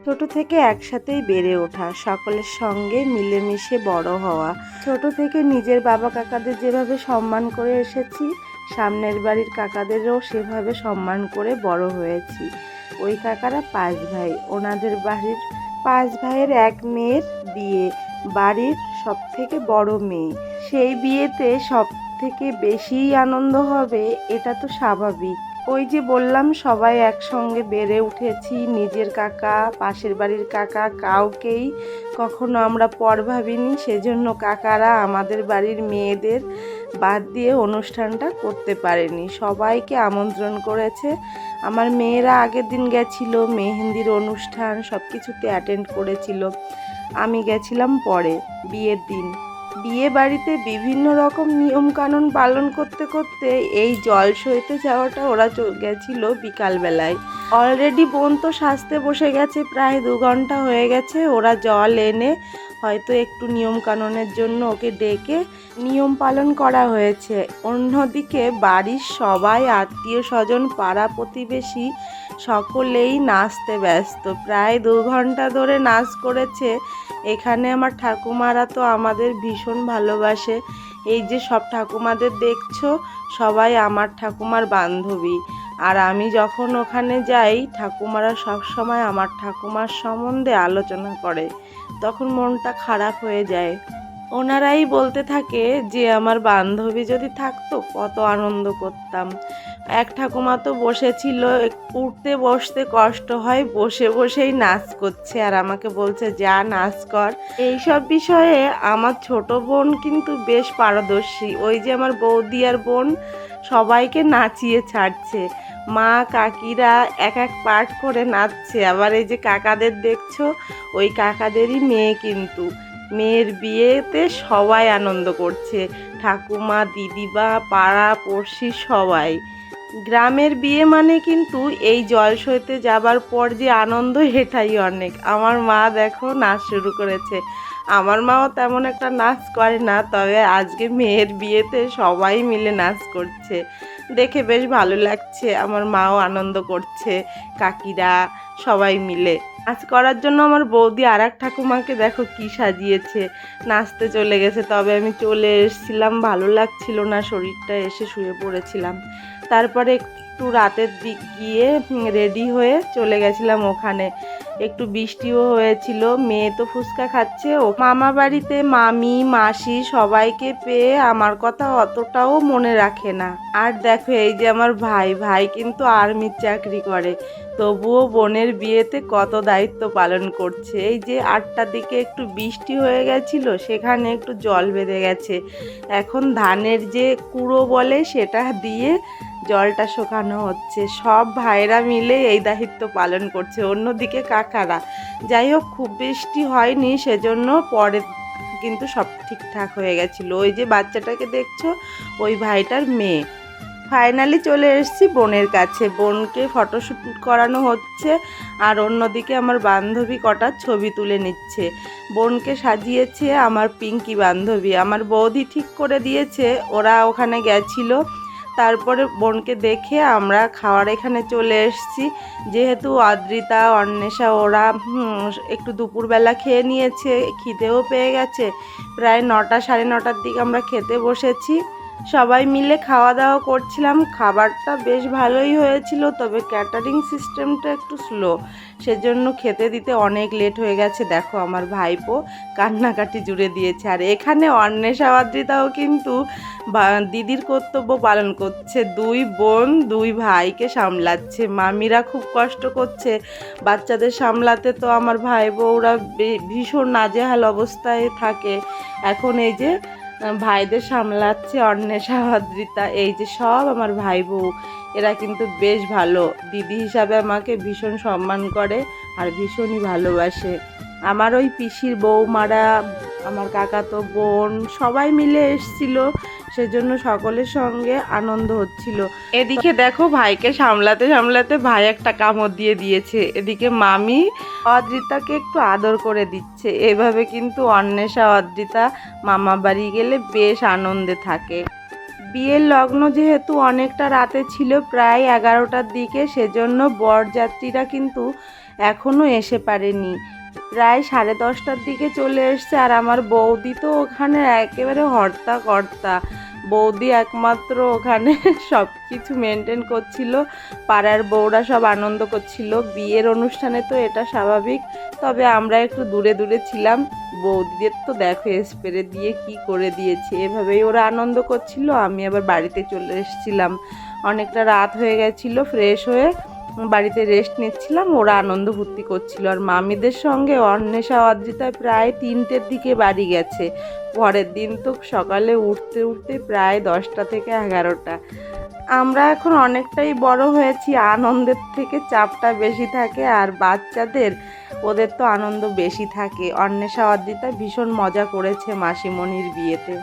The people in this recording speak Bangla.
ছোট থেকে একসাথেই বেড়ে ওঠা, সকলের সঙ্গে মিলেমিশে বড় হওয়া। ছোট থেকে নিজের বাবা কাকাদের যেভাবে সম্মান করে এসেছি, সামনের বাড়ির কাকাদেরও সেভাবে সম্মান করে বড় হয়েছি। ওই কাকারা 5 ভাই, ওনাদের বাড়ির 5 ভাইয়ের এক মেয়ের বিয়ে, বাড়ির সব থেকে বড় মেয়ে। সেই বিয়েতে সব থেকে বেশি আনন্দ হবে, এটা তো স্বাভাবিক। ওই যে বললাম সবাই একসঙ্গে বেড়ে উঠেছি, নিজের কাকা, পাশের বাড়ির কাকা, কাউকেই কখনো আমরা পর ভাবিনি। সেজন্য কাকারা আমাদের বাড়ির মেয়েদের বাদ দিয়ে অনুষ্ঠানটা করতে পারেনি, সবাইকে আমন্ত্রণ করেছে। আমার মেয়েরা আগের দিন গেছিল, মেহেন্দির অনুষ্ঠান সব কিছুতে অ্যাটেন্ড করেছিল। আমি গেছিলাম পরে, বিয়ের দিন। বিয়ে বাড়িতে বিভিন্ন রকম নিয়ম কানুন পালন করতে করতে এই জল সইতে যাওয়াটা ওরা গেছিল বিকালবেলায়। অলরেডি বোন তো সাজতে বসে গেছে, প্রায় 2 ঘন্টা হয়ে গেছে। ওরা জল এনে হয়তো একটু নিয়ম কানুনের জন্য ওকে ডেকে নিয়ম পালন করা হয়েছে। অন্যদিকে বাড়ির সবাই, আত্মীয় স্বজন, পাড়া প্রতিবেশী সকলেই নাচতে ব্যস্ত। প্রায় 2 ঘন্টা ধরে নাচ করেছে। এখানে আমার ঠাকুমারা তো আমাদের ভীষণ ভালোবাসে। এই যে সব ঠাকুমাদের দেখছো, সবাই আমার ঠাকুমার বান্ধবী। আর আমি যখন ওখানে যাই, ঠাকুমারা সব সময় আমার ঠাকুমার সম্বন্ধে আলোচনা করে, তখন মনটা খারাপ হয়ে যায়। ওনারাই বলতে থাকে যে আমার বান্ধবী যদি থাকতো কত আনন্দ করতাম। এক ঠাকুমা তো বসেছিল, উঠতে বসতে কষ্ট হয়, বসে বসেই নাচ করছে আর আমাকে বলছে যা নাচ কর। এইসব বিষয়ে আমার ছোট বোন কিন্তু বেশ পারদর্শী। ওই যে আমার বৌদি আর বোন সবাইকে নাচিয়ে ছাড়ছে, মা কাকিরা এক এক পার্ট করে নাচছে। আবার এই যে কাকাদের দেখছো, ওই কাকাদেরই মেয়ে, কিন্তু মেয়ের বিয়েতে সবাই আনন্দ করছে, ঠাকুমা, দিদিবা, পাড়া পড়শি সবাই। গ্রামের বিয়ে মানে কিন্তু এই জল সইতে যাবার পর যে আনন্দ, এটাই অনেক। আমার মা দেখো নাচ শুরু করেছে। আমার মাও তেমন একটা নাচ করে না, তবে আজকে মেয়ের বিয়েতে সবাই মিলে নাচ করছে, দেখে বেশ ভালো লাগছে। আমার মাও আনন্দ করছে, কাকিরা সবাই মিলে। নাচ করার জন্য আমার বৌদি আর এক ঠাকুমাকে দেখো কি সাজিয়েছে, নাচতে চলে গেছে। তবে আমি চলে এসেছিলাম, ভালো লাগছিল না শরীরটা, এসে শুয়ে পড়েছিলাম। তারপরে একটু রাতের দিক গিয়ে রেডি হয়ে চলে গেছিলাম ওখানে। একটু বৃষ্টিও হয়েছিল, মেয়ে তো ফুচকা খাচ্ছে। ও মামা বাড়িতে মামি মাসি সবাইকে পেয়ে আমার কথা অতটাও মনে রাখে না। আর দেখো এই যে আমার ভাই, ভাই কিন্তু আর্মির চাকরি করে, তবুও বোনের বিয়েতে কত দায়িত্ব পালন করছে। এই যে 8টার দিকে একটু বৃষ্টি হয়ে গেছিল, সেখানে একটু জল বেঁধে গেছে। এখন ধানের যে কুড়ো বলে, সেটা দিয়ে জলটা শুকানো হচ্ছে। সব ভাইরা মিলে এই দায়িত্ব পালন করছে, অন্যদিকে কাকারা। যাই হোক, খুব বৃষ্টি হয়নি, সেজন্য পরে কিন্তু সব ঠিকঠাক হয়ে গেছিলো। ওই যে বাচ্চাটাকে দেখছো, ওই ভাইটার মেয়ে। ফাইনালি চলে এসেছি বোনের কাছে, বোনকে ফটোশ্যুট করানো হচ্ছে, আর অন্যদিকে আমার বান্ধবী কটা ছবি তুলে নিচ্ছে। বোনকে সাজিয়েছে আমার পিঙ্কি বান্ধবী, আমার বৌদি ঠিক করে দিয়েছে, ওরা ওখানে গেছিল। তারপরে বোনকে দেখে আমরা খাওয়ার এখানে চলে এসেছি। যেহেতু অদ্রিতা, অন্বেষা ওরা একটু দুপুরবেলা খেয়ে নিয়েছে, খিদেও পেয়ে গেছে। প্রায় 9টা সাড়ে 9টার দিকে আমরা খেতে বসেছি। সবাই মিলে খাওয়া দাওয়া করছিলাম। খাবারটা বেশ ভালোই হয়েছিল, তবে ক্যাটারিং সিস্টেমটা একটু স্লো, সেজন্য খেতে দিতে অনেক লেট হয়ে গেছে। দেখো আমার ভাইপো কান্নাকাটি জুড়ে দিয়েছে। আর এখানে অন্বেষা অদ্রিতাও কিন্তু দিদির কর্তব্য পালন করছে, 2 বোন 2 ভাইকে সামলাচ্ছে। মামিরা খুব কষ্ট করছে বাচ্চাদের সামলাতে, তো আমার ভাই বউরা ভীষণ নাজেহাল অবস্থায় থাকে। এখন এই যে ভাইদের সামলাচ্ছে অন্বেষা অদ্রিতা। এই যে সব আমার ভাই বউ, এরা কিন্তু বেশ ভালো, দিদি হিসাবে আমাকে ভীষণ সম্মান করে আর ভীষণই ভালোবাসে। আমার ওই পিসির বৌমারা, আমার কাকাতো বোন সবাই মিলে এসছিল, সেজন্য সকলের সঙ্গে আনন্দ হচ্ছিল। এদিকে দেখো ভাইকে সামলাতে সামলাতে ভাই একটা কামড় দিয়ে দিয়েছে, এদিকে মামি অদ্রিতাকে একটু আদর করে দিচ্ছে। এভাবে কিন্তু অন্বেষা অদ্রিতা মামা বাড়ি গেলে বেশ আনন্দে থাকে। বিয়ের লগ্ন যেহেতু অনেকটা রাতে ছিল, প্রায় 11টার দিকে, সেজন্য বরযাত্রীরা কিন্তু এখনও এসে পারেনি। প্রায় 10:30টার দিকে চলে এসছে, আর আমার বৌদি তো ওখানে একেবারে হর্তা কর্তা। বৌদি একমাত্র ওখানে সব কিছু মেনটেন করছিল, পাড়ার বউরা সব আনন্দ করছিল। বিয়ের অনুষ্ঠানে তো এটা স্বাভাবিক, তবে আমরা একটু দূরে দূরে ছিলাম। বৌদিদের তো দেখো স্প্রে দিয়ে কি করে দিয়েছে, এভাবেই ওরা আনন্দ করছিল। আমি আবার বাড়িতে চলে এসেছিলাম, অনেকটা রাত হয়ে গেছিলো। ফ্রেশ হয়ে বাড়িতে রেস্ট নিচ্ছিলাম, ওরা আনন্দ ফুর্তি করছিল। আর মামিদের সঙ্গে অন্বেষা অদ্রিতা প্রায় 3টের দিকে বাড়ি গেছে। পরের দিন তো সকালে উঠতে উঠতে প্রায় 10টা থেকে 11টা। আমরা এখন অনেকটাই বড় হয়েছি, আনন্দের থেকে চাপটা বেশি থাকে। আর বাচ্চাদের, ওদের তো আনন্দ বেশি থাকে। অন্বেষা অদ্রিতা ভীষণ মজা করেছে মাসিমণির বিয়েতে।